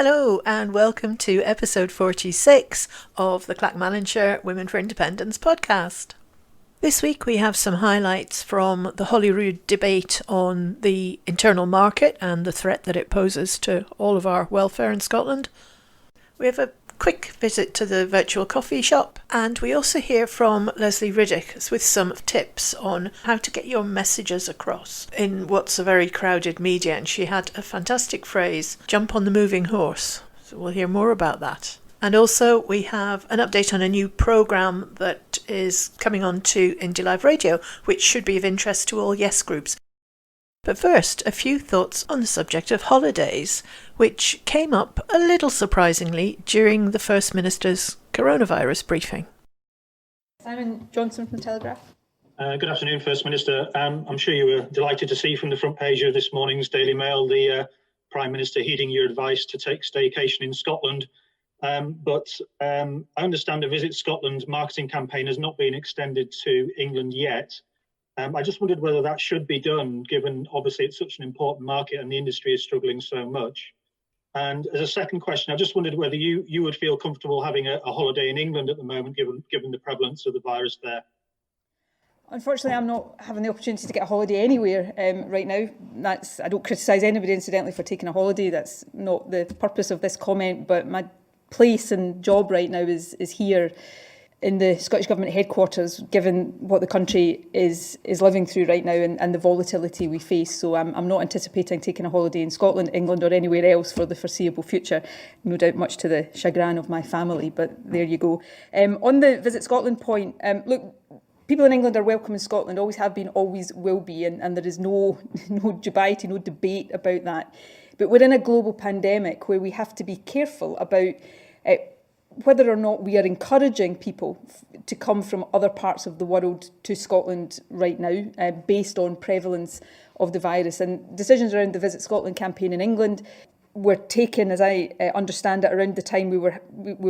Hello and welcome to episode 46 of the Clackmannanshire Women for Independence podcast. This week we have some highlights from the Holyrood debate on the internal market and the threat that it poses to all of our welfare in Scotland. We have a quick visit to the virtual coffee shop, and we also hear from Leslie Riddick with some tips on how to get your messages across in what's a very crowded media, and she had a fantastic phrase, jump on the moving horse. So we'll hear more about that. And also we have an update on a new programme that is coming on to Indylive.radio, which should be of interest to all Yes groups. But first, a few thoughts on the subject of holidays, which came up a little surprisingly during the First Minister's coronavirus briefing. Simon Johnson from the Telegraph. Good afternoon, First Minister. I'm sure you were delighted to see from the front page of this morning's Daily Mail the Prime Minister heeding your advice to take staycation in Scotland. But I understand a Visit Scotland marketing campaign has not been extended to England yet. I just wondered whether that should be done, given obviously it's such an important market and the industry is struggling so much. And as a second question, I just wondered whether you would feel comfortable having a holiday in England at the moment, given the prevalence of the virus there. Unfortunately, I'm not having the opportunity to get a holiday anywhere right now. I don't criticise anybody, incidentally, for taking a holiday. That's not the purpose of this comment. But my place and job right now is here in the Scottish Government headquarters, given what the country is living through right now and the volatility we face. So I'm not anticipating taking a holiday in Scotland, England or anywhere else for the foreseeable future. No doubt much to the chagrin of my family, but there you go. On the Visit Scotland point, look, people in England are welcome in Scotland, always have been, always will be, and there is no dubiety, no debate about that. But we're in a global pandemic where we have to be careful about whether or not we are encouraging people to come from other parts of the world to Scotland right now, based on prevalence of the virus. And decisions around the Visit Scotland campaign in England were taken, as I understand it, around the time we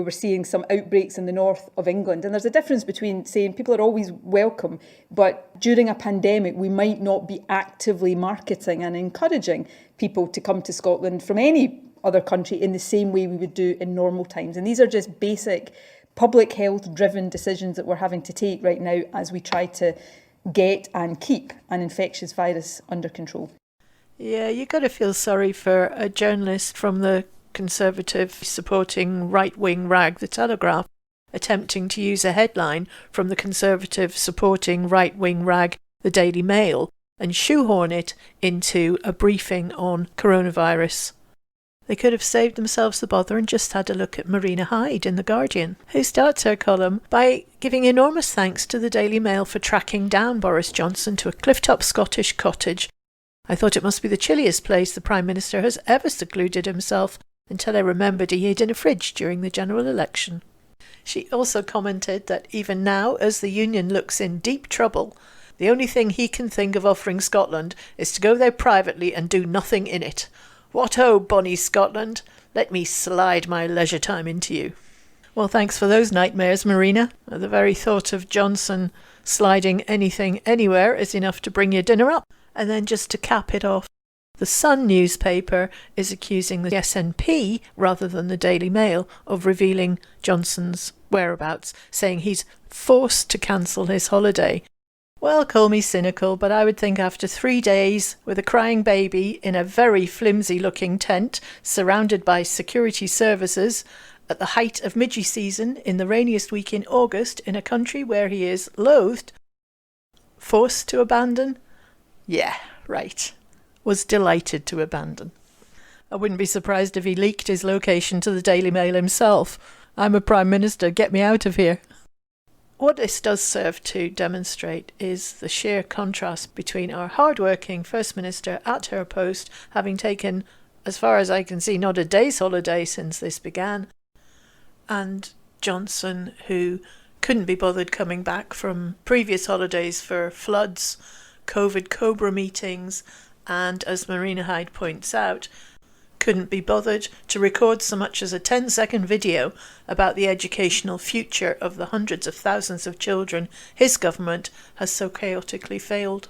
were seeing some outbreaks in the north of England. And there's a difference between saying people are always welcome, but during a pandemic, we might not be actively marketing and encouraging people to come to Scotland from any other country in the same way we would do in normal times. And these are just basic public health driven decisions that we're having to take right now as we try to get and keep an infectious virus under control. Yeah, you got to feel sorry for a journalist from the Conservative supporting right-wing rag, The Telegraph, attempting to use a headline from the Conservative supporting right-wing rag, The Daily Mail, and shoehorn it into a briefing on coronavirus. They could have saved themselves the bother and just had a look at Marina Hyde in The Guardian, who starts her column by giving enormous thanks to the Daily Mail for tracking down Boris Johnson to a clifftop Scottish cottage. I thought it must be the chilliest place the Prime Minister has ever secluded himself until I remembered he hid in a fridge during the general election. She also commented that even now, as the Union looks in deep trouble, the only thing he can think of offering Scotland is to go there privately and do nothing in it. What ho, bonny Scotland, let me slide my leisure time into you. Well, thanks for those nightmares, Marina. The very thought of Johnson sliding anything anywhere is enough to bring your dinner up. And then just to cap it off, the Sun newspaper is accusing the SNP, rather than the Daily Mail, of revealing Johnson's whereabouts, saying he's forced to cancel his holiday. Well, call me cynical, but I would think after 3 days with a crying baby in a very flimsy-looking tent, surrounded by security services, at the height of midgie season in the rainiest week in August, in a country where he is loathed, forced to abandon? Yeah, right. Was delighted to abandon. I wouldn't be surprised if he leaked his location to the Daily Mail himself. I'm a Prime Minister, get me out of here. What this does serve to demonstrate is the sheer contrast between our hard-working First Minister at her post, having taken, as far as I can see, not a day's holiday since this began, and Johnson, who couldn't be bothered coming back from previous holidays for floods, COVID Cobra meetings, and, as Marina Hyde points out, couldn't be bothered to record so much as a 10-second video about the educational future of the hundreds of thousands of children his government has so chaotically failed.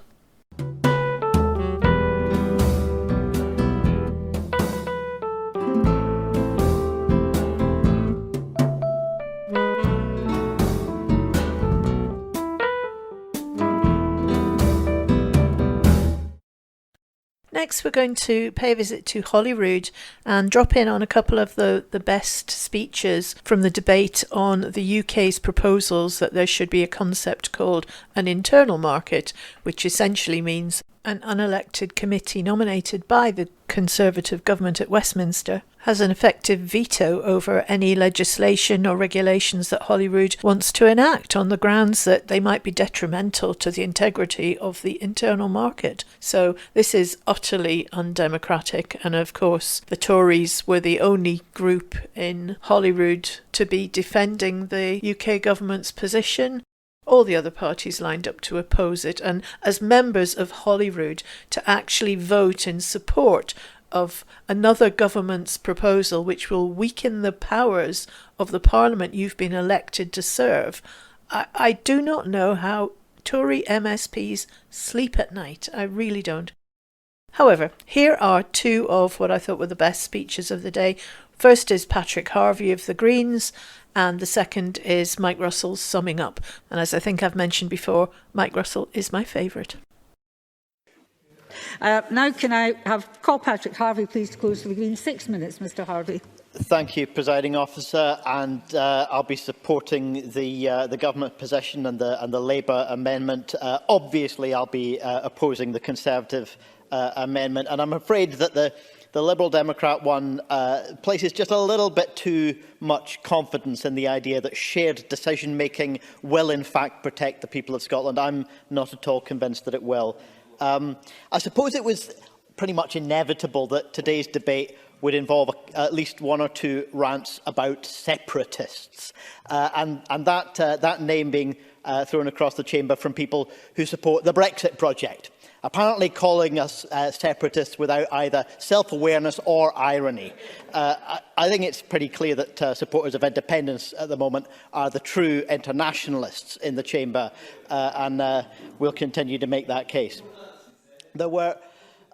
Next, we're going to pay a visit to Holyrood and drop in on a couple of the best speeches from the debate on the UK's proposals that there should be a concept called an internal market, which essentially means an unelected committee nominated by the Conservative government at Westminster has an effective veto over any legislation or regulations that Holyrood wants to enact on the grounds that they might be detrimental to the integrity of the internal market. So this is utterly undemocratic, and of course the Tories were the only group in Holyrood to be defending the UK government's position. All the other parties lined up to oppose it, and as members of Holyrood to actually vote in support of another government's proposal which will weaken the powers of the Parliament you've been elected to serve. I do not know how Tory MSPs sleep at night. I really don't. However, here are two of what I thought were the best speeches of the day. First is Patrick Harvey of the Greens, and the second is Mike Russell's summing up. And as I think I've mentioned before, Mike Russell is my favourite. Now can I call Patrick Harvey, please, to close for the Greens. 6 minutes, Mr Harvey. Thank you, Presiding Officer, and I'll be supporting the government position and the Labour amendment. Obviously, I'll be opposing the Conservative amendment, and I'm afraid that the Liberal Democrat one places just a little bit too much confidence in the idea that shared decision-making will in fact protect the people of Scotland. I'm not at all convinced that it will. I suppose it was pretty much inevitable that today's debate would involve at least one or two rants about separatists, and that name being thrown across the chamber from people who support the Brexit project, apparently calling us separatists without either self-awareness or irony. I think it's pretty clear that supporters of independence at the moment are the true internationalists in the chamber, and we'll continue to make that case. There were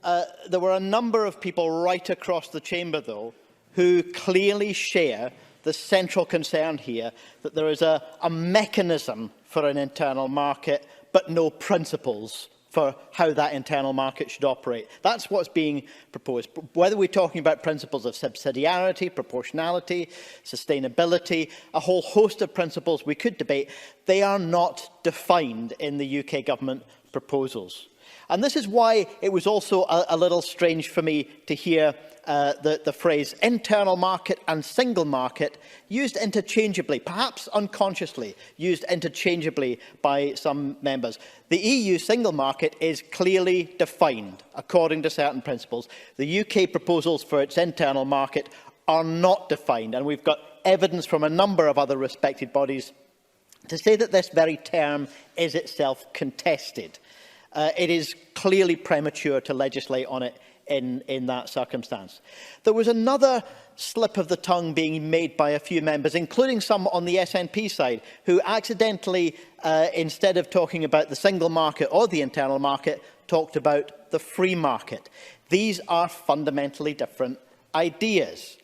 a number of people right across the chamber, though, who clearly share the central concern here that there is a mechanism for an internal market, but no principles for how that internal market should operate. That's what's being proposed. Whether we're talking about principles of subsidiarity, proportionality, sustainability, a whole host of principles we could debate, they are not defined in the UK government proposals. And this is why it was also a little strange for me to hear the phrase internal market and single market used interchangeably, perhaps unconsciously used interchangeably by some members. The EU single market is clearly defined according to certain principles. The UK proposals for its internal market are not defined, and we've got evidence from a number of other respected bodies to say that this very term is itself contested. It is clearly premature to legislate on it in that circumstance. There was another slip of the tongue being made by a few members, including some on the SNP side, who accidentally, instead of talking about the single market or the internal market, talked about the free market. These are fundamentally different ideas.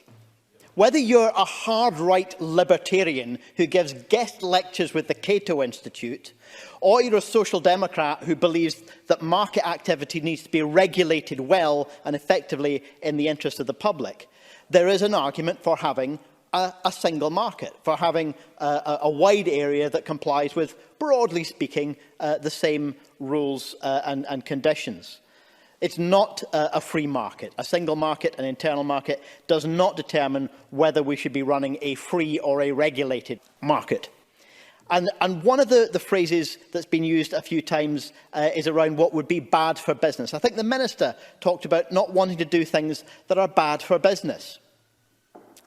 Whether you're a hard-right libertarian who gives guest lectures with the Cato Institute, or you're a social democrat who believes that market activity needs to be regulated well and effectively in the interest of the public, there is an argument for having a single market, for having a wide area that complies with, broadly speaking, the same rules and conditions. It's not a free market. A single market, an internal market, does not determine whether we should be running a free or a regulated market. And one of the phrases that's been used a few times is around what would be bad for business. I think the Minister talked about not wanting to do things that are bad for business.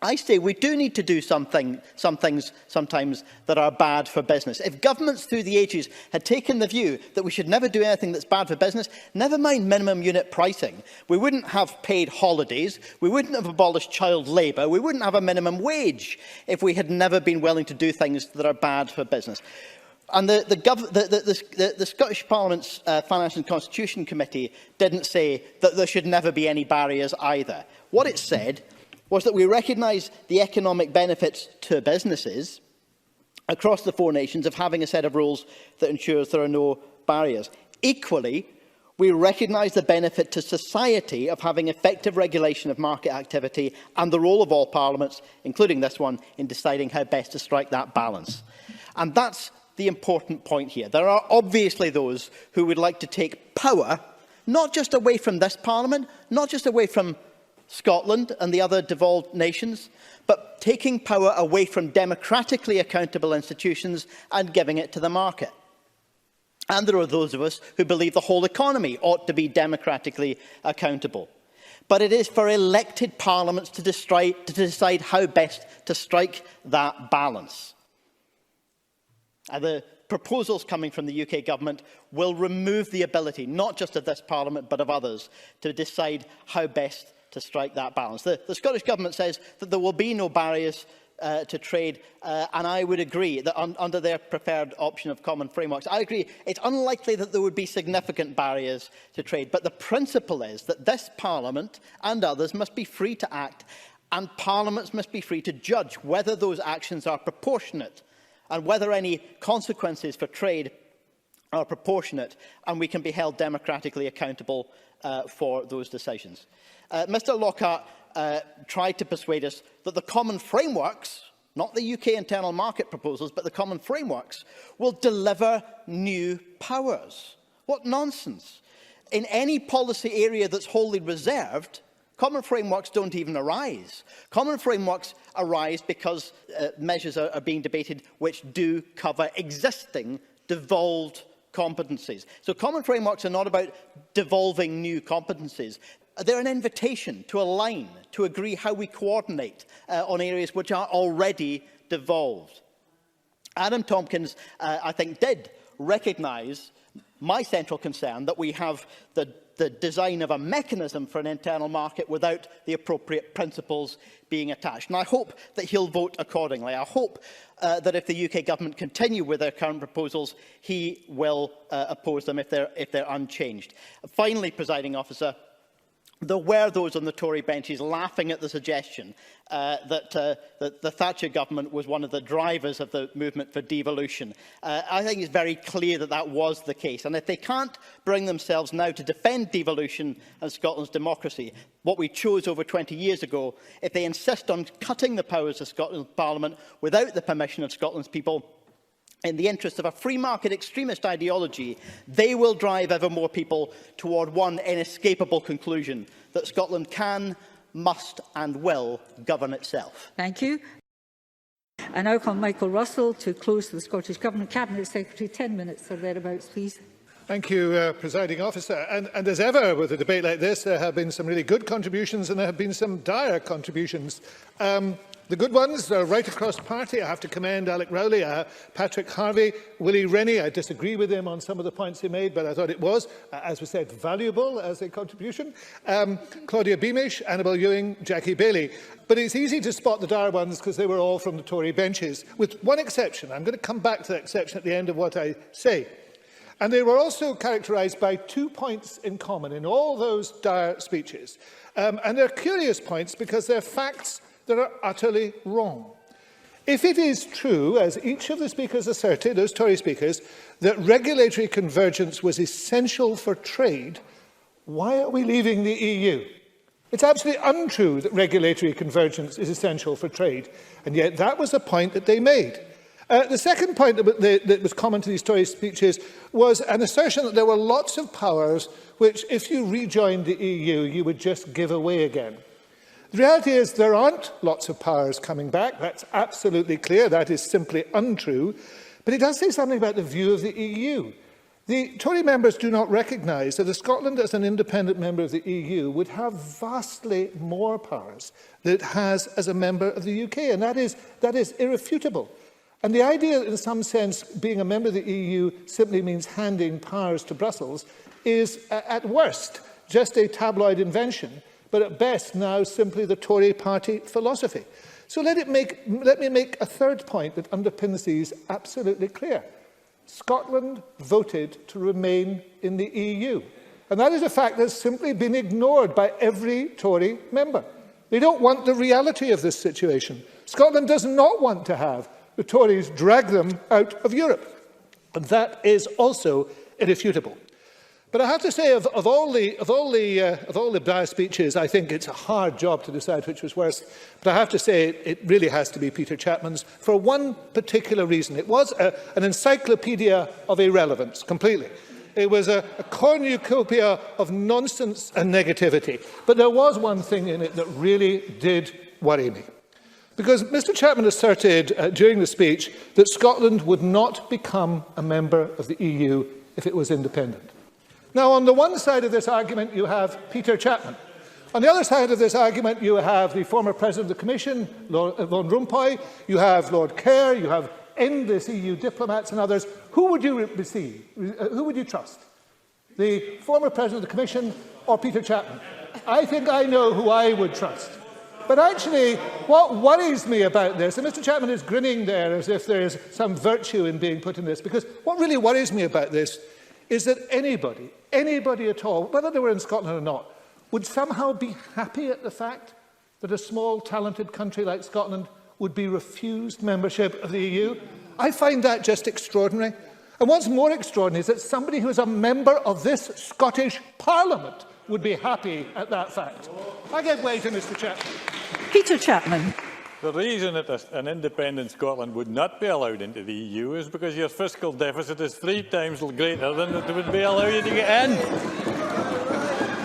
I say we do need to do some things sometimes that are bad for business. If governments through the ages had taken the view that we should never do anything that's bad for business, never mind minimum unit pricing, we wouldn't have paid holidays, we wouldn't have abolished child labour, we wouldn't have a minimum wage if we had never been willing to do things that are bad for business. And the Scottish Parliament's Finance and Constitution Committee didn't say that there should never be any barriers either. What it said was that we recognise the economic benefits to businesses across the four nations of having a set of rules that ensures there are no barriers. Equally, We recognise the benefit to society of having effective regulation of market activity and the role of all parliaments, including this one, in deciding how best to strike that balance. And that's the important point here. There are obviously those who would like to take power, not just away from this Parliament, not just away from Scotland and the other devolved nations, but taking power away from democratically accountable institutions and giving it to the market. And there are those of us who believe the whole economy ought to be democratically accountable. But it is for elected parliaments to decide how best to strike that balance. The proposals coming from the UK government will remove the ability, not just of this Parliament, but of others, to decide how best to strike that balance. The Scottish Government says that there will be no barriers to trade, and I would agree that under their preferred option of common frameworks, I agree it's unlikely that there would be significant barriers to trade, but the principle is that this Parliament and others must be free to act, and parliaments must be free to judge whether those actions are proportionate and whether any consequences for trade are proportionate, and we can be held democratically accountable for those decisions. Mr Lockhart tried to persuade us that the common frameworks, not the UK internal market proposals, but the common frameworks, will deliver new powers. What nonsense! In any policy area that's wholly reserved, common frameworks don't even arise. Common frameworks arise because measures are being debated which do cover existing devolved competencies. So common frameworks are not about devolving new competencies. They're an invitation to align, to agree how we coordinate on areas which are already devolved. Adam Tompkins, I think, did recognise my central concern that we have the design of a mechanism for an internal market without the appropriate principles being attached. And I hope that he'll vote accordingly. I hope that if the UK government continue with their current proposals, he will oppose them if they're unchanged. Finally, Presiding Officer, there were those on the Tory benches laughing at the suggestion that the Thatcher government was one of the drivers of the movement for devolution. I think it's very clear that that was the case. And if they can't bring themselves now to defend devolution and Scotland's democracy, what we chose over 20 years ago, if they insist on cutting the powers of Scotland's Parliament without the permission of Scotland's people, in the interest of a free market extremist ideology, they will drive ever more people toward one inescapable conclusion, that Scotland can, must and will govern itself. Thank you. I now call Michael Russell to close the Scottish Government Cabinet Secretary. 10 minutes or thereabouts, please. Thank you, Presiding Officer. And as ever with a debate like this, there have been some really good contributions and there have been some dire contributions. The good ones are right across party. I have to commend Alec Rowley, Patrick Harvey, Willie Rennie. I disagree with him on some of the points he made, but I thought it was, as was said, valuable as a contribution. Claudia Beamish, Annabel Ewing, Jackie Bailey. But it's easy to spot the dire ones because they were all from the Tory benches, with one exception. I'm going to come back to that exception at the end of what I say. And they were also characterised by 2 points in common in all those dire speeches. And they're curious points because they're facts that are utterly wrong. If it is true, as each of the speakers asserted, those Tory speakers, that regulatory convergence was essential for trade, why are we leaving the EU? It's absolutely untrue that regulatory convergence is essential for trade, and yet that was the point that they made. The second point that was common to these Tory speeches was an assertion that there were lots of powers which, if you rejoined the EU, you would just give away again. The reality is there aren't lots of powers coming back. That's absolutely clear. That is simply untrue. But it does say something about the view of the EU. The Tory members do not recognise that Scotland, as an independent member of the EU, would have vastly more powers than it has as a member of the UK, and that is irrefutable. And the idea that, in some sense, being a member of the EU simply means handing powers to Brussels is, at worst, just a tabloid invention, but at best now simply the Tory party philosophy. So let me make a third point that underpins these absolutely clear. Scotland voted to remain in the EU. And that is a fact that's simply been ignored by every Tory member. They don't want the reality of this situation. Scotland does not want to have the Tories drag them out of Europe. And that is also irrefutable. But I have to say, of all the dire speeches, I think it's a hard job to decide which was worse. But I have to say, it really has to be Peter Chapman's for one particular reason. It was an encyclopedia of irrelevance, completely. It was a cornucopia of nonsense and negativity. But there was one thing in it that really did worry me. Because Mr Chapman asserted during the speech that Scotland would not become a member of the EU if it was independent. Now, on the one side of this argument, you have Peter Chapman. On the other side of this argument, you have the former President of the Commission, Van Rompuy, you have Lord Kerr, you have endless EU diplomats and others. Who would you receive? Who would you trust? The former President of the Commission or Peter Chapman? I think I know who I would trust. But actually, what worries me about this, and Mr Chapman is grinning there as if there is some virtue in being put in this, because what really worries me about this is that anybody at all, whether they were in Scotland or not, would somehow be happy at the fact that a small, talented country like Scotland would be refused membership of the EU. I find that just extraordinary. And what's more extraordinary is that somebody who is a member of this Scottish Parliament would be happy at that fact. I give way to Mr Chapman. Peter Chapman. The reason that an independent Scotland would not be allowed into the EU is because your fiscal deficit is 3 times greater than it would be allowed you to get in.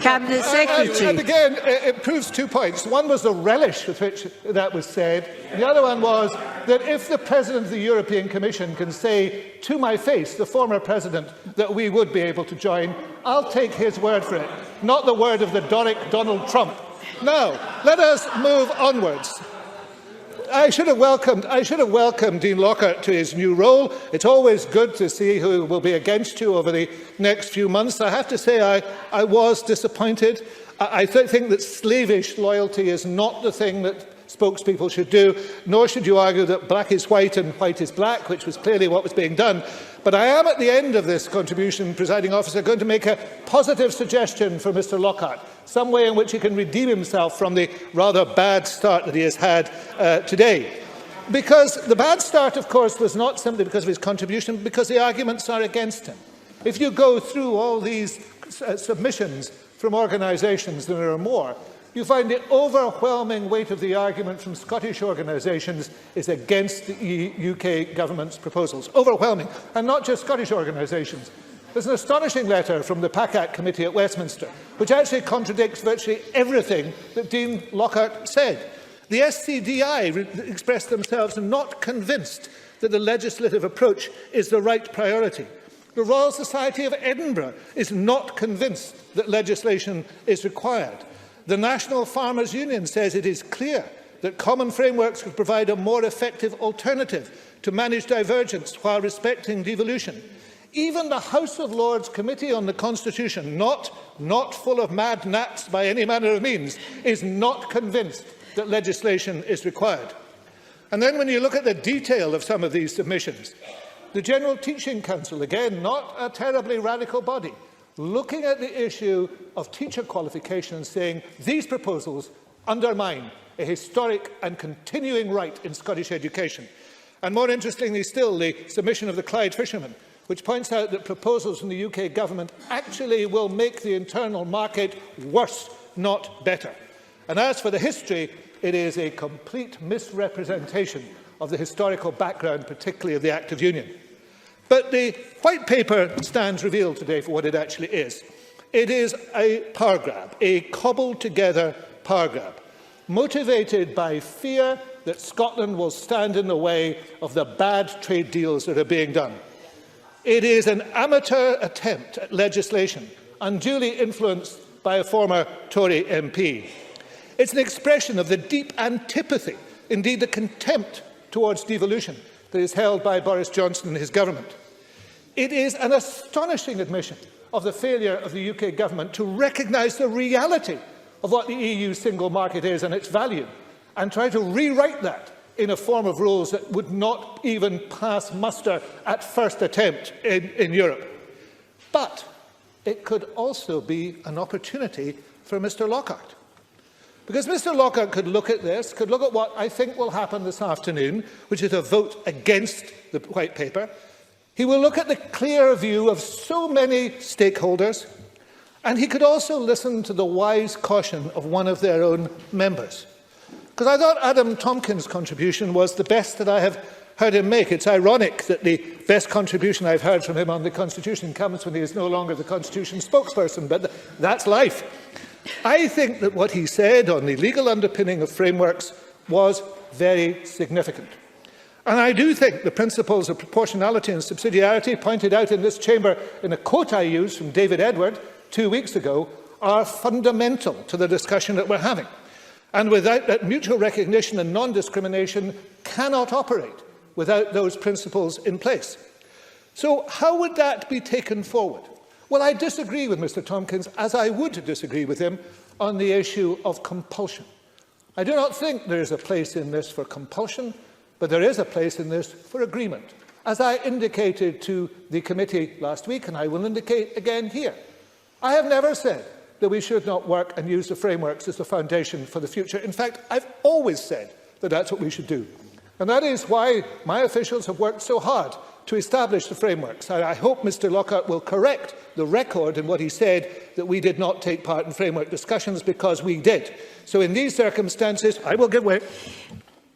Cabinet Secretary. And again, it proves 2 points. One was the relish with which that was said. And the other one was that if the President of the European Commission can say to my face, the former President, that we would be able to join, I'll take his word for it, not the word of the Doric Donald Trump. Now, let us move onwards. I should have welcomed Dean Lockhart to his new role. It's always good to see who will be against you over the next few months. I have to say I was disappointed. I think that slavish loyalty is not the thing that spokespeople should do, nor should you argue that black is white and white is black, which was clearly what was being done. But I am, at the end of this contribution, Presiding Officer, going to make a positive suggestion for Mr Lockhart, some way in which he can redeem himself from the rather bad start that he has had today. Because the bad start, of course, was not simply because of his contribution, but because the arguments are against him. If you go through all these submissions from organisations, and there are more, you find the overwhelming weight of the argument from Scottish organisations is against the UK government's proposals. Overwhelming. And not just Scottish organisations. There's an astonishing letter from the PACAC committee at Westminster, which actually contradicts virtually everything that Dean Lockhart said. The SCDI expressed themselves not convinced that the legislative approach is the right priority. The Royal Society of Edinburgh is not convinced that legislation is required. The National Farmers Union says it is clear that common frameworks would provide a more effective alternative to manage divergence while respecting devolution. Even the House of Lords Committee on the Constitution, not full of mad gnats by any manner of means, is not convinced that legislation is required. And then when you look at the detail of some of these submissions, the General Teaching Council, again, not a terribly radical body, looking at the issue of teacher qualifications, saying these proposals undermine a historic and continuing right in Scottish education. And more interestingly still, the submission of the Clyde Fishermen, which points out that proposals from the UK government actually will make the internal market worse, not better. And as for the history, it is a complete misrepresentation of the historical background, particularly of the Act of Union. But the White Paper stands revealed today for what it actually is. It is a power grab, a cobbled-together power grab, motivated by fear that Scotland will stand in the way of the bad trade deals that are being done. It is an amateur attempt at legislation, unduly influenced by a former Tory MP. It's an expression of the deep antipathy, indeed the contempt towards devolution that is held by Boris Johnson and his government. It is an astonishing admission of the failure of the UK government to recognise the reality of what the EU single market is and its value, and try to rewrite that in a form of rules that would not even pass muster at first attempt in Europe. But it could also be an opportunity for Mr Lockhart. Because Mr Lockhart could look at this, could look at what I think will happen this afternoon, which is a vote against the White Paper, He will look at the clear view of so many stakeholders, and he could also listen to the wise caution of one of their own members. Because I thought Adam Tompkins' contribution was the best that I have heard him make. It's ironic that the best contribution I've heard from him on the Constitution comes when he is no longer the Constitution spokesperson, but that's life. I think that what he said on the legal underpinning of frameworks was very significant. And I do think the principles of proportionality and subsidiarity pointed out in this chamber in a quote I used from David Edward 2 weeks ago are fundamental to the discussion that we're having. And without that, mutual recognition and non-discrimination cannot operate without those principles in place. So how would that be taken forward? Well, I disagree with Mr Tompkins, as I would disagree with him on the issue of compulsion. I do not think there is a place in this for compulsion, but there is a place in this for agreement, as I indicated to the committee last week, and I will indicate again here. I have never said that we should not work and use the frameworks as the foundation for the future. In fact, I've always said that that's what we should do. And that is why my officials have worked so hard to establish the frameworks. I hope Mr Lockhart will correct the record in what he said that we did not take part in framework discussions, because we did. So in these circumstances, I will give way.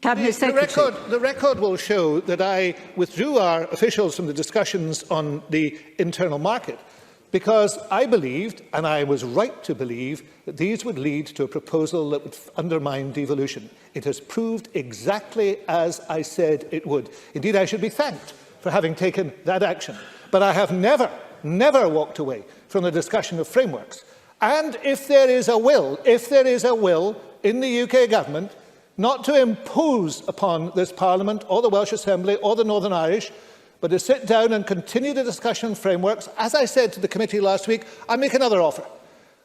The record will show that I withdrew our officials from the discussions on the internal market because I believed, and I was right to believe, that these would lead to a proposal that would undermine devolution. It has proved exactly as I said it would. Indeed, I should be thanked for having taken that action. But I have never walked away from the discussion of frameworks. And if there is a will in the UK government not to impose upon this Parliament or the Welsh Assembly or the Northern Irish, but to sit down and continue the discussion of frameworks, as I said to the committee last week, I make another offer,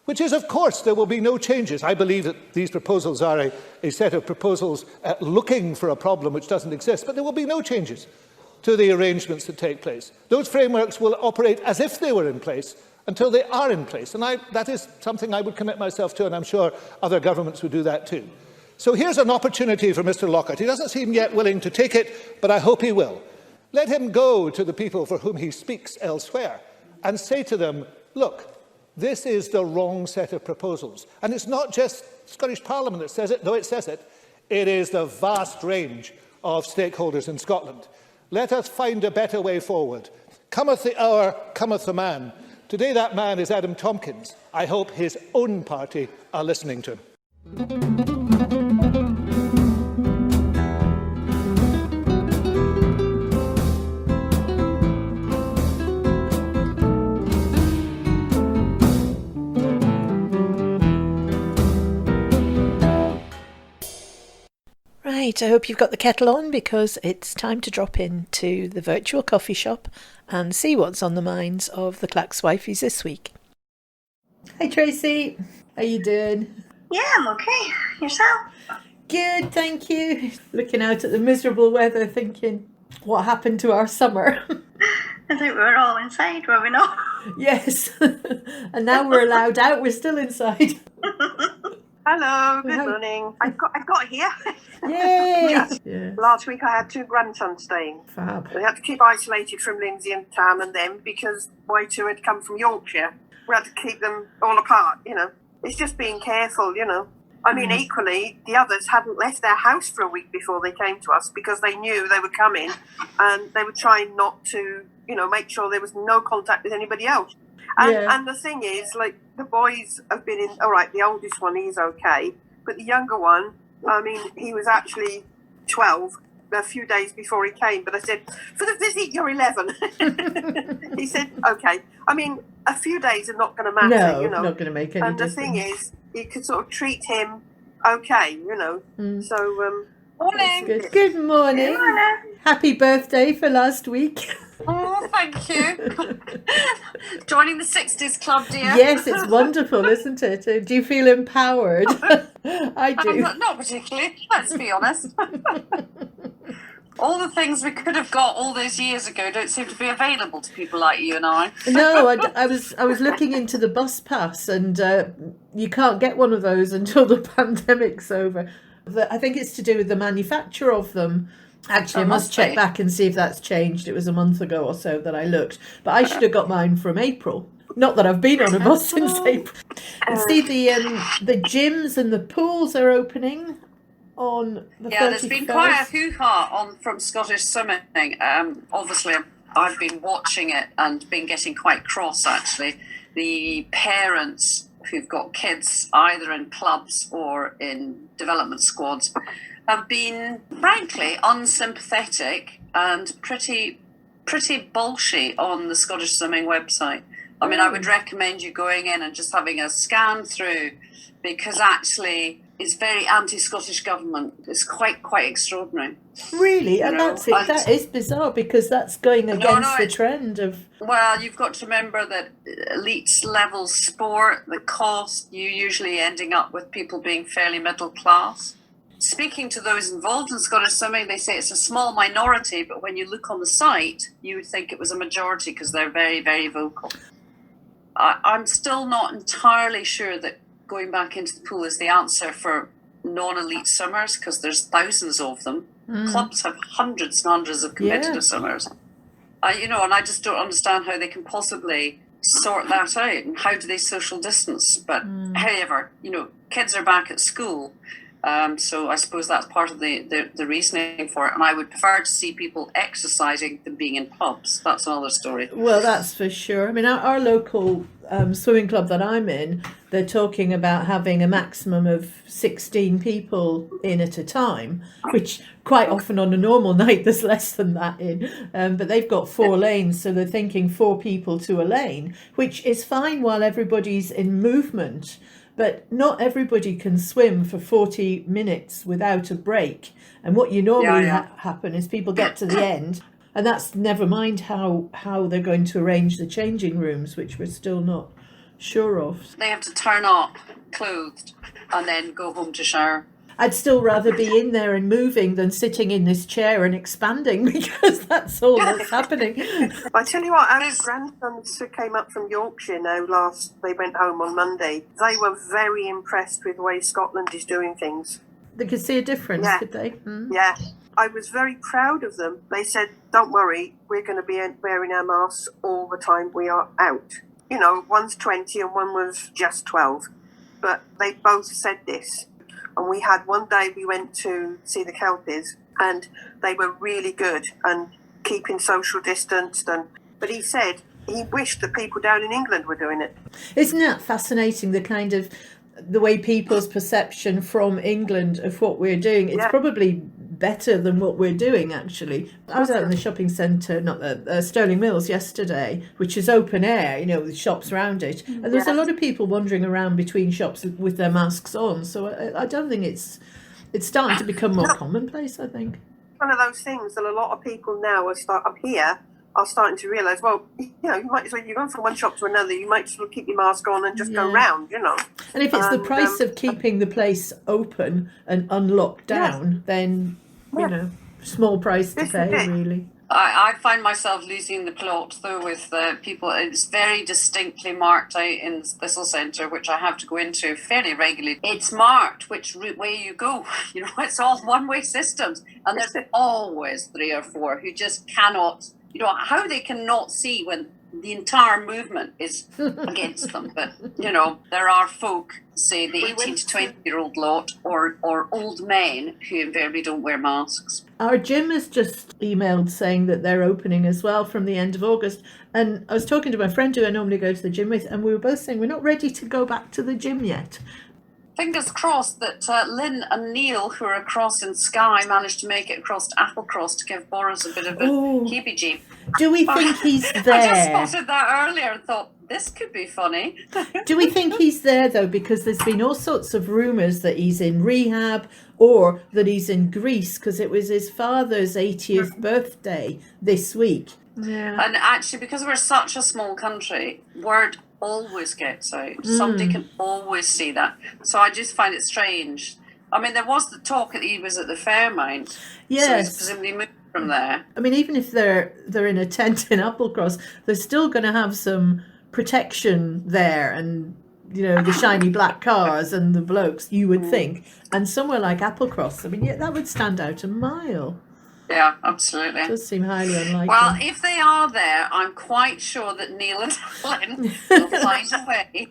which is, of course, there will be no changes. I believe that these proposals are a set of proposals looking for a problem which doesn't exist, but there will be no changes to the arrangements that take place. Those frameworks will operate as if they were in place until they are in place. And that is something I would commit myself to, and I'm sure other governments would do that too. So here's an opportunity for Mr Lockhart. He doesn't seem yet willing to take it, but I hope he will. Let him go to the people for whom he speaks elsewhere and say to them, look, this is the wrong set of proposals. And it's not just Scottish Parliament that says it, though it says it. It is the vast range of stakeholders in Scotland. Let us find a better way forward. Cometh the hour, cometh the man. Today that man is Adam Tompkins. I hope his own party are listening to him. Right, I hope you've got the kettle on, because it's time to drop into the virtual coffee shop and see what's on the minds of the Clacks wifeys this week. Hi Tracy, how you doing? Yeah, I'm okay. Yourself? Good, thank you. Looking out at the miserable weather thinking, what happened to our summer? I think we were all inside, were we not? Yes, and now we're allowed out, we're still inside. Hello, good morning. I've got here. Yay! Yeah. Last week I had 2 grandsons staying. Fab. We had to keep isolated from Lindsay and Tam and them because my 2 had come from Yorkshire. We had to keep them all apart, you know. It's just being careful, you know. I mean, equally, the others hadn't left their house for a week before they came to us because they knew they were coming and they were trying not to, you know, make sure there was no contact with anybody else. And the thing is, like, the boys have been in, all right, the oldest one, he's okay, but the younger one, I mean, he was actually 12 a few days before he came, but I said, for the visit, you're 11. He said, okay. I mean, a few days are not going to matter, you know. Not going to make any difference. And the thing is, you could sort of treat him okay, you know. So, morning. Good morning. Good morning. Happy birthday for last week. Oh, thank you. Joining the 60s club, dear. Yes, it's wonderful, isn't it? Do you feel empowered? I do. Not particularly, let's be honest. All the things we could have got all those years ago don't seem to be available to people like you and I. No, I was looking into the bus pass, and you can't get one of those until the pandemic's over. I think it's to do with the manufacture of them. Actually, I must check back and see if that's changed. It was a month ago or so that I looked. But I should have got mine from April. Not that I've been on a bus since April. And see, the gyms and the pools are opening on the 31st. There's been quite a hoo-ha from Scottish Swimming. Obviously, I've been watching it and been getting quite cross, actually. The parents who've got kids either in clubs or in development squads have been, frankly, unsympathetic and pretty bolshy on the Scottish Swimming website. I mean, I would recommend you going in and just having a scan through, because actually it's very anti-Scottish government. It's quite extraordinary. Really? And that's it. That is bizarre, because that's going against the trend of... Well, you've got to remember that elite level sport, the cost, you usually ending up with people being fairly middle class. Speaking to those involved in Scottish Swimming, they say it's a small minority, but when you look on the site, you would think it was a majority because they're very, very vocal. I'm still not entirely sure that going back into the pool is the answer for non-elite swimmers, because there's thousands of them. Clubs have hundreds and hundreds of competitive swimmers. And I just don't understand how they can possibly sort that out, and how do they social distance. But however, kids are back at school. So I suppose that's part of the reasoning for it. And I would prefer to see people exercising than being in pubs. That's another story. Well, that's for sure. I mean, our local swimming club that I'm in, they're talking about having a maximum of 16 people in at a time, which quite often on a normal night there's less than that in. But they've got 4 lanes, so they're thinking 4 people to a lane, which is fine while everybody's in movement. But not everybody can swim for 40 minutes without a break. And what you normally happen is people get to the end, and that's never mind how they're going to arrange the changing rooms, which we're still not sure of. They have to turn up clothed and then go home to shower. I'd still rather be in there and moving than sitting in this chair and expanding, because that's all that's happening. I tell you what, our grandsons who came up from Yorkshire they went home on Monday. They were very impressed with the way Scotland is doing things. They could see a difference, could they? Yeah. I was very proud of them. They said, don't worry, we're going to be wearing our masks all the time we are out. One's 20 and one was just 12. But they both said this. And we had one day we went to see the Kelpies, and they were really good and keeping social distance. But he said he wished that people down in England were doing it. Isn't that fascinating, the way people's perception from England of what we're doing? It's probably better than what we're doing, actually. I was out in the shopping centre, not the Stirling Mills yesterday, which is open air, with shops around it. And there's a lot of people wandering around between shops with their masks on. So I don't think it's starting to become more commonplace, I think. One of those things that a lot of people now are starting to realise, well, you might as well, you're going from one shop to another, you might as well keep your mask on and just go round, And if it's the price of keeping the place open and unlocked down, then, small price to pay, really. I find myself losing the plot, though, with people. It's very distinctly marked out in Thistle Centre, which I have to go into fairly regularly. It's marked which way you go. It's all one-way systems. And there's always 3 or 4 who just cannot... how they cannot see when the entire movement is against them. But, there are folk, say the 18 to 20-year-old lot, or old men who invariably don't wear masks. Our gym has just emailed saying that they're opening as well from the end of August. And I was talking to my friend who I normally go to the gym with, and we were both saying we're not ready to go back to the gym yet. Fingers crossed that Lynn and Neil, who are across in Skye, managed to make it across to Applecross to give Boris a bit of a heebie-jeeb. Do we think he's there? I just spotted that earlier and thought, this could be funny. Do we think he's there, though? Because there's been all sorts of rumours that he's in rehab or that he's in Greece, because it was his father's 80th birthday this week. Yeah. And actually, because we're such a small country, word always gets out. Somebody can always see that. So I just find it strange. I mean, there was the talk that he was at the Fairmount. Yes. So he's presumably moved from there. I mean, even if they're in a tent in Applecross, they're still going to have some protection there, and the shiny black cars and the blokes, you would think. And somewhere like Applecross, I mean, that would stand out a mile. Yeah, absolutely. It does seem highly unlikely. Well, if they are there, I'm quite sure that Neil and Helen will find a way.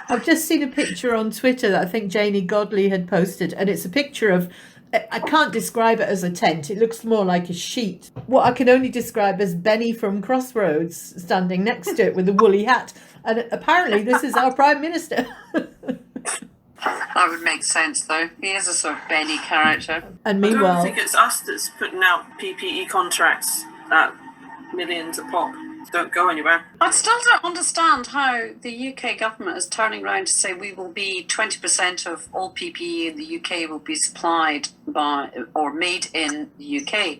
I've just seen a picture on Twitter that I think Janie Godley had posted, and it's a picture of, I can't describe it as a tent, it looks more like a sheet. What I can only describe as Benny from Crossroads standing next to it with a woolly hat. And apparently this is our Prime Minister. That would make sense, though. He is a sort of Benny character. And meanwhile, I don't think it's us that's putting out PPE contracts at millions a pop. Don't go anywhere. I still don't understand how the UK government is turning around to say we will be 20% of all PPE in the UK will be supplied by or made in the UK.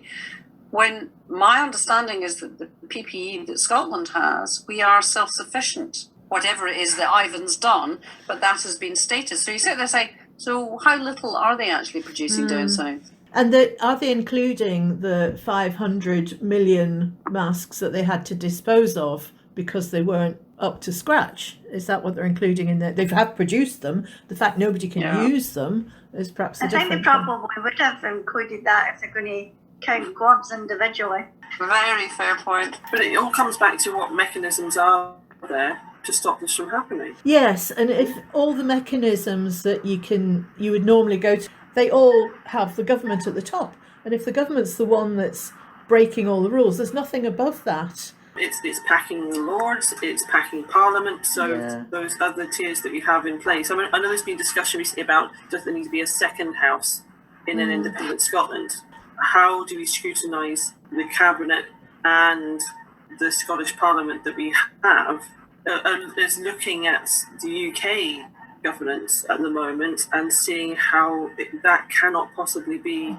When my understanding is that the PPE that Scotland has, we are self-sufficient. Whatever it is that Ivan's done, but that has been stated. So you sit there saying, so how little are they actually producing down south? And are they including the 500 million masks that they had to dispose of because they weren't up to scratch? Is that what they're including in there? They have produced them. The fact nobody can use them is perhaps a different I think they probably would have included that if they're going to count gloves individually. Very fair point. But it all comes back to what mechanisms are there to stop this from happening. Yes, and if all the mechanisms that you would normally go to, they all have the government at the top. And if the government's the one that's breaking all the rules, there's nothing above that. It's packing the Lords, it's packing Parliament, so those other tiers that we have in place. I know there's been discussion recently about does there need to be a second house in an independent Scotland? How do we scrutinise the Cabinet and the Scottish Parliament that we have? Is looking at the UK governance at the moment and seeing how that cannot possibly be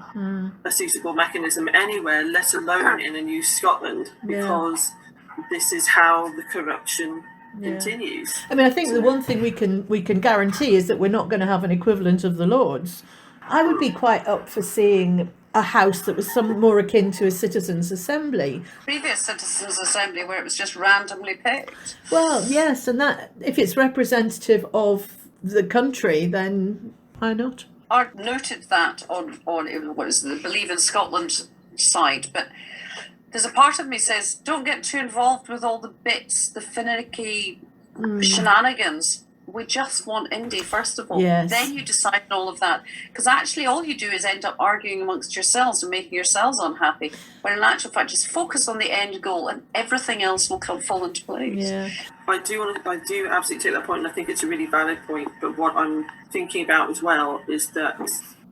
a suitable mechanism anywhere, let alone in a new Scotland, because this is how the corruption continues. I mean, I think the one thing we can guarantee is that we're not going to have an equivalent of the Lords. I would be quite up for seeing a house that was some more akin to a citizens' assembly. Previous citizens' assembly where it was just randomly picked. Well, yes, and that if it's representative of the country, then why not? I noted that on what is the Believe in Scotland site, but there's a part of me says don't get too involved with all the bits, the finicky shenanigans. We just want Indy, first of all. Yes. Then you decide on all of that. Because actually all you do is end up arguing amongst yourselves and making yourselves unhappy. When in actual fact, just focus on the end goal and everything else will fall into place. Yeah. I do absolutely take that point, and I think it's a really valid point. But what I'm thinking about as well is that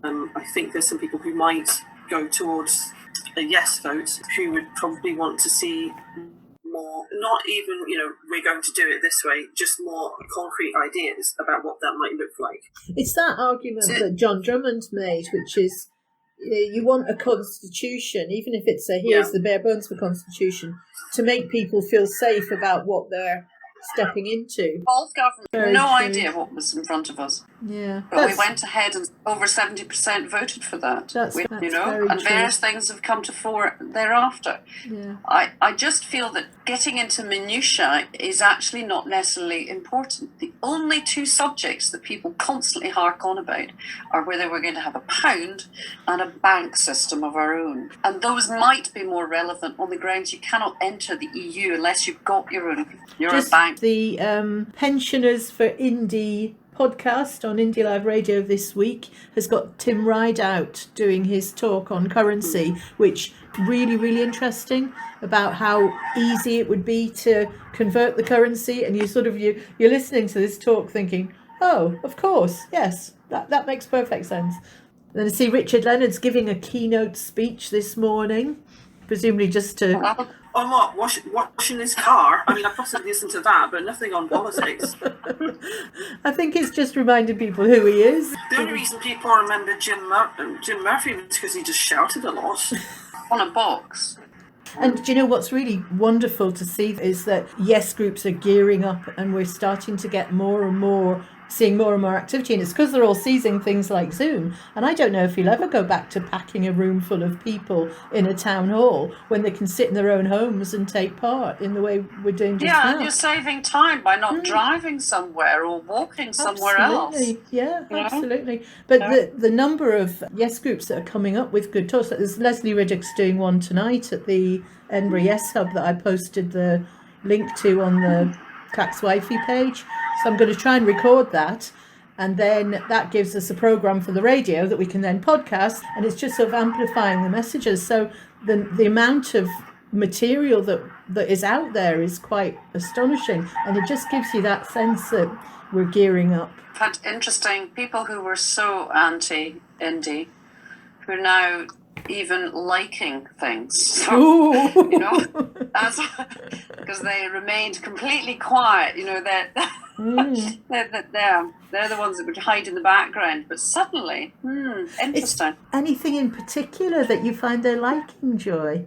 I think there's some people who might go towards a yes vote who would probably want to see more, not even, we're going to do it this way, just more concrete ideas about what that might look like. It's that argument that John Drummond made, which is you want a constitution, even if it's here's the bare bones for constitution, to make people feel safe about what they're stepping into. All government, no idea what was in front of us. Yeah, but we went ahead and over 70% voted for that. That's and very various things have come to fore thereafter. Yeah. I just feel that getting into minutiae is actually not necessarily important. The only two subjects that people constantly hark on about are whether we're going to have a pound and a bank system of our own. And those might be more relevant on the grounds you cannot enter the EU unless you've got your own bank. The Pensioners for Indy podcast on Indylive.radio this week has got Tim Rideout doing his talk on currency, which really, really interesting about how easy it would be to convert the currency. And you're listening to this talk thinking, oh, of course, yes, that makes perfect sense. Then I see Richard Leonard's giving a keynote speech this morning, presumably just to... On what? Washing his car? I mean, I possibly listened to that, but nothing on politics. I think it's just reminding people who he is. The only reason people remember Jim Murphy was because he just shouted a lot. On a box. And do you know what's really wonderful to see is that yes groups are gearing up and we're starting to get more and more seeing more and more activity, and it's because they're all seizing things like Zoom. And I don't know if you'll ever go back to packing a room full of people in a town hall when they can sit in their own homes and take part in the way we're doing just now. And you're saving time by not driving somewhere or walking somewhere else. Yeah, absolutely. But the number of Yes groups that are coming up with good talks, like there's Leslie Riddick's doing one tonight at the Edinburgh Yes Hub that I posted the link to on the Clacks WFI page. So I'm going to try and record that, and then that gives us a programme for the radio that we can then podcast, and it's just sort of amplifying the messages. So the amount of material that is out there is quite astonishing, and it just gives you that sense that we're gearing up. I've had interesting people who were so anti-indie who are now even liking things. So, you know, that's because they remained completely quiet. You know, they're the ones that would hide in the background. But suddenly, interesting. It's anything in particular that you find they're liking, Joy?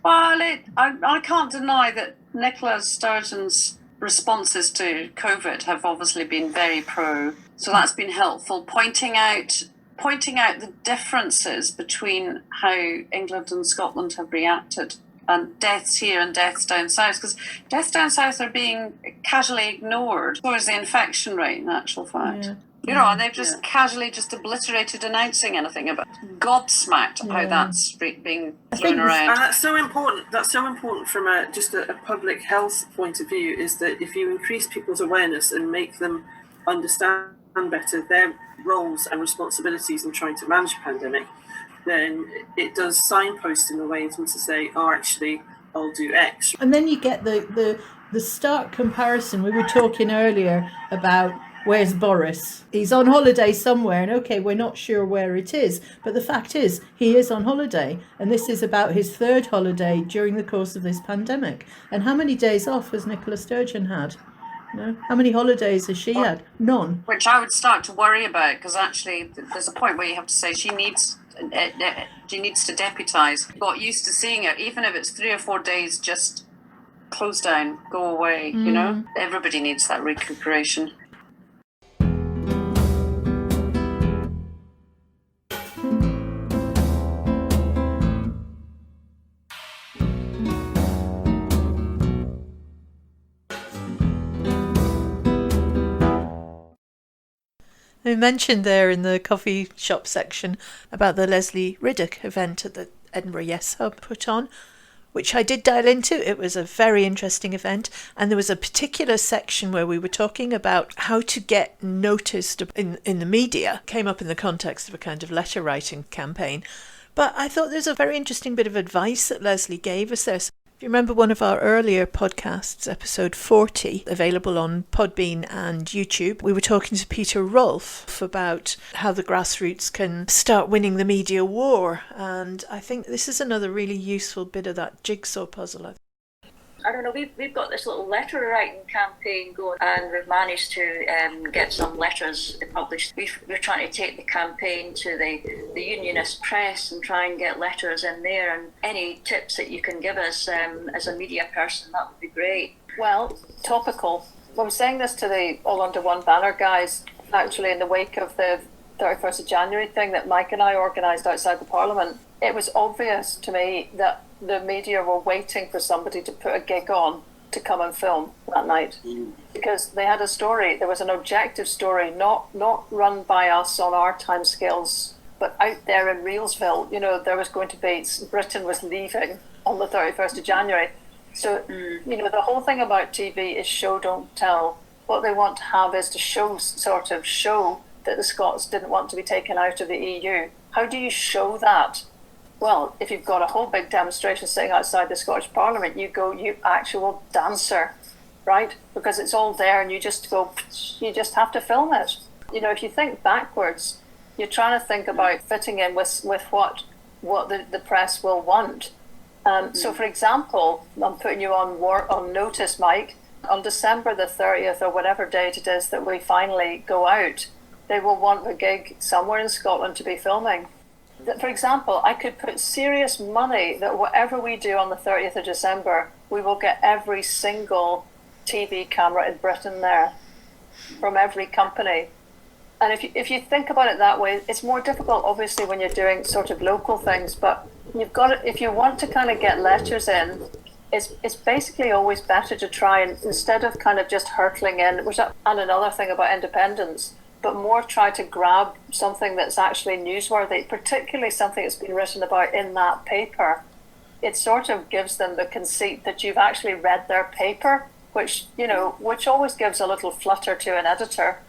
Well, I can't deny that Nicola Sturgeon's responses to COVID have obviously been very pro. So that's been helpful, pointing out the differences between how England and Scotland have reacted, and deaths here and deaths down south, because deaths down south are being casually ignored. So is the infection rate, in actual fact. Yeah. You know, and they've just casually just obliterated announcing anything about it. Gobsmacked how that's being thrown around. And that's so important. That's so important from a public health point of view, is that if you increase people's awareness and make them understand better their roles and responsibilities in trying to manage a pandemic, then it does signpost in a way to say, oh, actually, I'll do X. And then you get the stark comparison. We were talking earlier about where's Boris? He's on holiday somewhere, and okay, we're not sure where it is, but the fact is he is on holiday, and this is about his third holiday during the course of this pandemic. And how many days off has Nicola Sturgeon had? No. How many holidays has she had? None. Which I would start to worry about, because actually there's a point where you have to say she needs to deputise. Got used to seeing her, even if it's 3 or 4 days, just close down, go away. You know, everybody needs that recuperation. We mentioned there in the coffee shop section about the Leslie Riddick event at the Edinburgh Yes Hub put on, which I did dial into. It was a very interesting event, and there was a particular section where we were talking about how to get noticed in the media. Came up in the context of a kind of letter writing campaign, but I thought there's a very interesting bit of advice that Leslie gave us there. If you remember one of our earlier podcasts, episode 40, available on Podbean and YouTube, we were talking to Peter Rolfe about how the grassroots can start winning the media war. And I think this is another really useful bit of that jigsaw puzzle. I don't know, we've got this little letter writing campaign going, and we've managed to get some letters published. We're trying to take the campaign to the unionist press and try and get letters in there, and any tips that you can give us as a media person, that would be great. Well, topical. I was saying this to the All Under One Banner guys, actually in the wake of the 31st of January thing that Mike and I organised outside the Parliament. It was obvious to me that the media were waiting for somebody to put a gig on to come and film that night, because they had a story. There was an objective story, not run by us on our timescales, but out there in Reelsville. You know, there was going to be, Britain was leaving on the 31st of January. So, you know, the whole thing about TV is show, don't tell. What they want to have is to show that the Scots didn't want to be taken out of the EU. How do you show that? Well, if you've got a whole big demonstration sitting outside the Scottish Parliament, you go, you actual dancer, right? Because it's all there, and you just have to film it. You know, if you think backwards, you're trying to think about fitting in with what the press will want. So, for example, I'm putting you on notice, Mike. On December the 30th, or whatever date it is that we finally go out, they will want a gig somewhere in Scotland to be filming. For example, I could put serious money that whatever we do on the 30th of December, we will get every single TV camera in Britain there. from every company. And if you think about it that way, it's more difficult, obviously, when you're doing sort of local things. But you've got to, if you want to kind of get letters in, it's basically always better to try and, instead of kind of just hurtling in, and another thing about independence, but more try to grab something that's actually newsworthy, particularly something that's been written about in that paper. It sort of gives them the conceit that you've actually read their paper, which always gives a little flutter to an editor.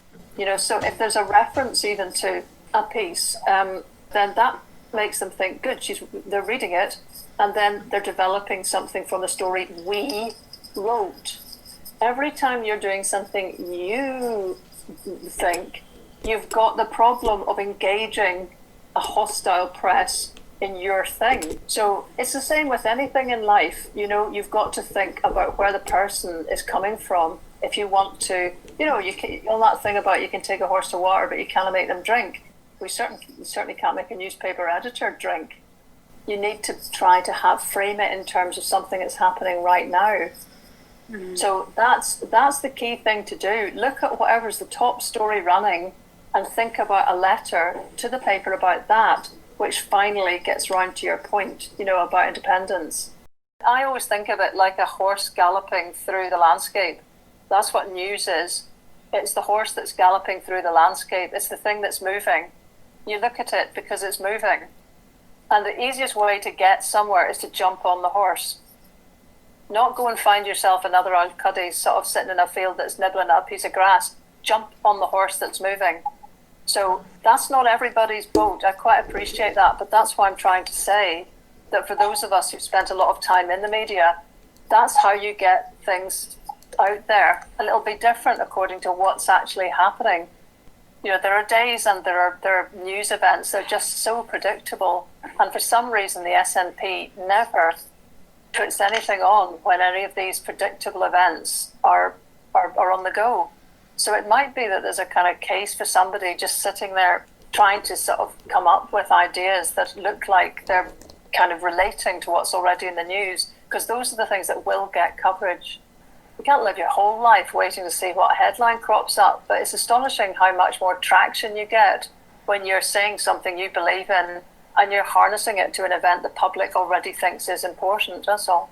So if there's a reference even to a piece, then that makes them think, good, they're reading it, and then they're developing something from the story we wrote. Every time you're doing something you think, you've got the problem of engaging a hostile press in your thing. So it's the same with anything in life. You've got to think about where the person is coming from. If you want to, you can, on that thing about you can take a horse to water, but you can't make them drink. We certainly can't make a newspaper editor drink. You need to try to frame it in terms of something that's happening right now. Mm-hmm. So that's the key thing to do. Look at whatever's the top story running and think about a letter to the paper about that, which finally gets round to your point, about independence. I always think of it like a horse galloping through the landscape. That's what news is. It's the horse that's galloping through the landscape. It's the thing that's moving. You look at it because it's moving. And the easiest way to get somewhere is to jump on the horse. Not go and find yourself another old cuddy sort of sitting in a field that's nibbling at a piece of grass. Jump on the horse that's moving. So that's not everybody's boat. I quite appreciate that. But that's why I'm trying to say that for those of us who've spent a lot of time in the media, that's how you get things out there, and it'll be different according to what's actually happening. There are days and there are news events that are just so predictable, and for some reason the SNP never puts anything on when any of these predictable events are on the go. So it might be that there's a kind of case for somebody just sitting there trying to sort of come up with ideas that look like they're kind of relating to what's already in the news, because those are the things that will get coverage. You can't live your whole life waiting to see what headline crops up, but it's astonishing how much more traction you get when you're saying something you believe in and you're harnessing it to an event the public already thinks is important, that's all.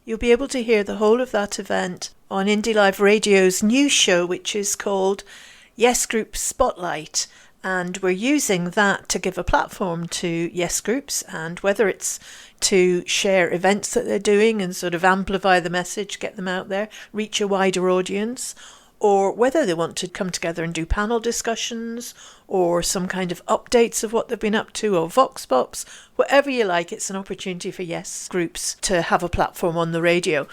You'll be able to hear the whole of that event on Indylive Radio's news show, which is called Yes Group Spotlight. And we're using that to give a platform to Yes Groups, and whether it's to share events that they're doing and sort of amplify the message, get them out there, reach a wider audience, or whether they want to come together and do panel discussions or some kind of updates of what they've been up to, or vox pops, whatever you like. It's an opportunity for Yes Groups to have a platform on the radio.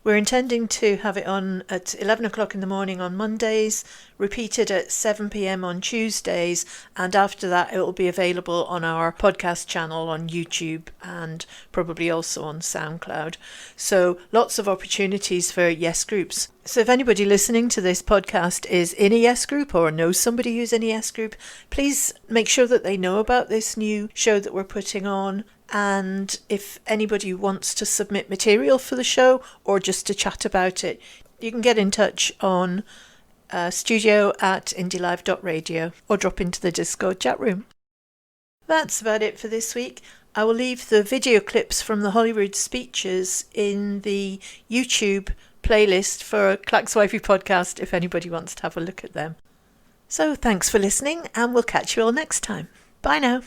We're intending to have it on at 11 o'clock in the morning on Mondays, repeated at 7 p.m. on Tuesdays, and after that it will be available on our podcast channel on YouTube and probably also on SoundCloud. So lots of opportunities for Yes Groups. So if anybody listening to this podcast is in a Yes Group or knows somebody who's in a Yes Group, please make sure that they know about this new show that we're putting on. And if anybody wants to submit material for the show or just to chat about it, you can get in touch on studio@Indylive.radio or drop into the Discord chat room. That's about it for this week. I will leave the video clips from the Holyrood speeches in the YouTube playlist for Clacks WFI podcast if anybody wants to have a look at them. So thanks for listening, and we'll catch you all next time. Bye now.